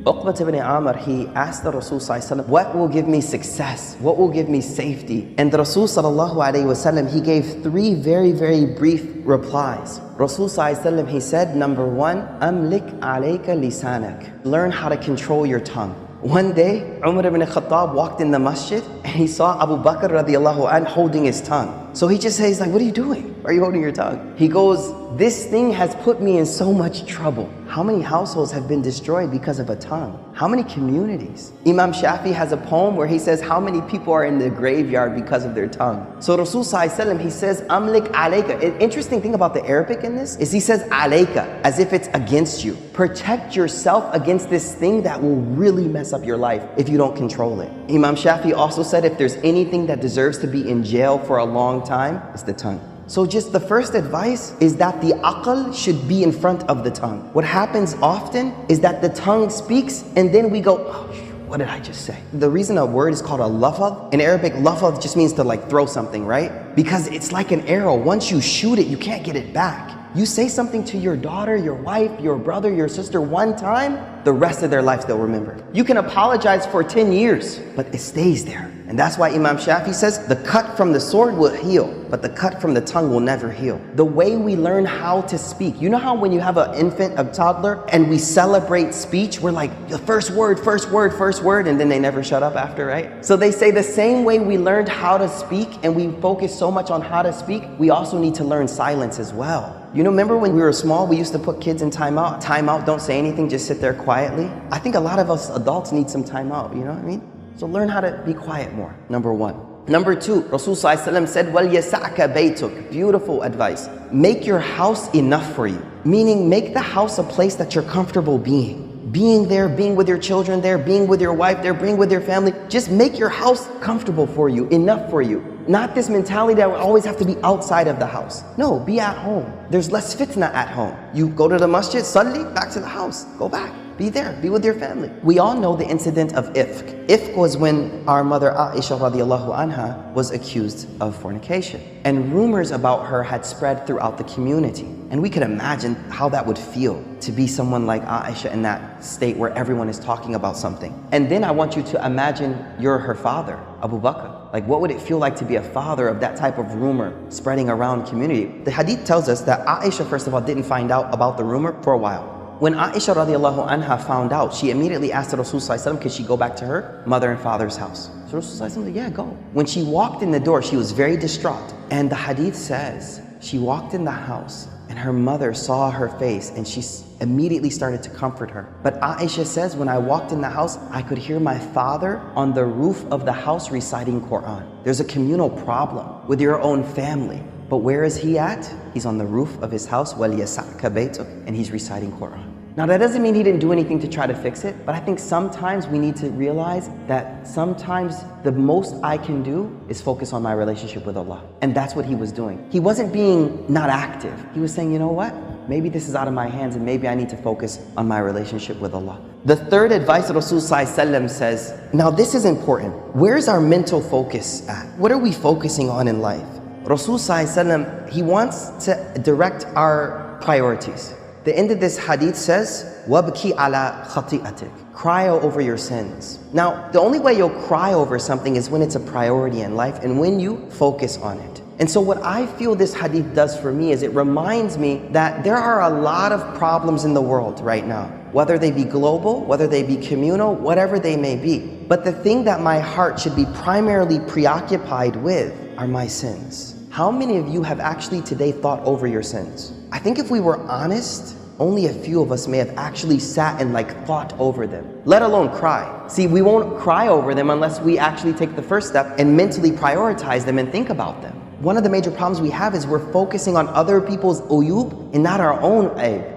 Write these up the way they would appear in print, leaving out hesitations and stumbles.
Uqbat ibn Amr, he asked the Rasul sallallahu alaihi wasallam, what will give me success? What will give me safety? And the Rasul sallallahu alaihi wasallam, he gave three very, very brief replies. Rasul sallallahu alaihi wasallam, he said, number one, amlik alayka lisanak. Learn how to control your tongue. One day, Umar ibn Khattab walked in the masjid and he saw Abu Bakr radiallahu anh holding his tongue. So he just says, like, what are you doing? Why are you holding your tongue? He goes, this thing has put me in so much trouble. How many households have been destroyed because of a tongue? How many communities? Imam Shafi has a poem where he says how many people are in the graveyard because of their tongue. So Rasul sallallahu alaihi wasallam, he says, amlik alayka. An interesting thing about the Arabic in this is he says alayka, as if it's against you. Protect yourself against this thing that will really mess up your life if you don't control it. Imam Shafi also said if there's anything that deserves to be in jail for a long time, it's the tongue. So just the first advice is that the aql should be in front of the tongue. What happens often is that the tongue speaks and then we go, oh, what did I just say? The reason a word is called a lafaz, in Arabic, lafaz just means to like throw something, right? Because it's like an arrow. Once you shoot it, you can't get it back. You say something to your daughter, your wife, your brother, your sister one time, the rest of their lives they'll remember. You can apologize for 10 years, but it stays there. And that's why Imam Shafi says, the cut from the sword will heal, but the cut from the tongue will never heal. The way we learn how to speak, you know how when you have an infant, a toddler, and we celebrate speech, we're like, the first word, and then they never shut up after, right? So they say the same way we learned how to speak and we focus so much on how to speak, we also need to learn silence as well. You know, remember when we were small, we used to put kids in timeout? Timeout, don't say anything, just sit there quietly. I think a lot of us adults need some timeout, you know what I mean? So learn how to be quiet more, number one. Number two, Rasul sallallahu alaihi wasallam said, وَلْيَسَعْكَ بَيْتُكَ. Beautiful advice. Make your house enough for you. Meaning, make the house a place that you're comfortable being. Being there, being with your children there, being with your wife there, being with your family. Just make your house comfortable for you, enough for you. Not this mentality that we always have to be outside of the house. No, be at home. There's less fitna at home. You go to the masjid, salli, back to the house, go back. Be there, be with your family. We all know the incident of ifk. Ifk was when our mother Aisha radiallahu anha was accused of fornication. And rumors about her had spread throughout the community. And we could imagine how that would feel to be someone like Aisha in that state where everyone is talking about something. And then I want you to imagine you're her father, Abu Bakr. Like, what would it feel like to be a father of that type of rumor spreading around community? The hadith tells us that Aisha, first of all, didn't find out about the rumor for a while. When Aisha radiallahu anha found out, she immediately asked the Rasul sallallahu alaihi wasallam, could she go back to her mother and father's house? So Rasul sallallahu alaihi wasallam said, yeah, go. When she walked in the door, she was very distraught. And the hadith says, she walked in the house and her mother saw her face and she immediately started to comfort her. But Aisha says, when I walked in the house, I could hear my father on the roof of the house reciting Quran. There's a communal problem with your own family. But where is he at? He's on the roof of his house, وَلْيَسَعْكَ بَيْتُكَ, and he's reciting Quran. Now that doesn't mean he didn't do anything to try to fix it, but I think sometimes we need to realize that sometimes the most I can do is focus on my relationship with Allah. And that's what he was doing. He wasn't being not active. He was saying, you know what? Maybe this is out of my hands and maybe I need to focus on my relationship with Allah. The third advice Rasul sallallahu alaihi wasallam says, now this is important. Where's our mental focus at? What are we focusing on in life? Rasul sallallahu alaihi wasallam, he wants to direct our priorities. The end of this hadith says, وَابْكِ عَلَى خَطِئَتِكَ. Cry over your sins. Now, the only way you'll cry over something is when it's a priority in life and when you focus on it. And so what I feel this hadith does for me is it reminds me that there are a lot of problems in the world right now, whether they be global, whether they be communal, whatever they may be. But the thing that my heart should be primarily preoccupied with are my sins. How many of you have actually today thought over your sins? I think if we were honest, only a few of us may have actually sat and thought over them, let alone cry. See, we won't cry over them unless we actually take the first step and mentally prioritize them and think about them. One of the major problems we have is we're focusing on other people's uyub and not our own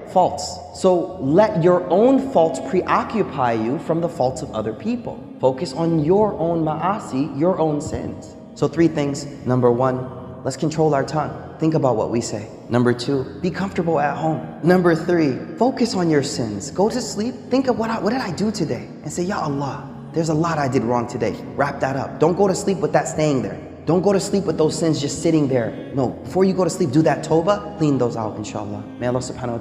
faults. So let your own faults preoccupy you from the faults of other people. Focus on your own ma'asi, your own sins. So 3 things. Number 1, let's control our tongue. Think about what we say. Number 2, be comfortable at home. Number 3, focus on your sins. Go to sleep, think of what did I do today? And say, Ya Allah, there's a lot I did wrong today. Wrap that up. Don't go to sleep with that staying there. Don't go to sleep with those sins just sitting there. No, before you go to sleep, do that tawbah, clean those out, inshallah. May Allah subhanahu wa ta'ala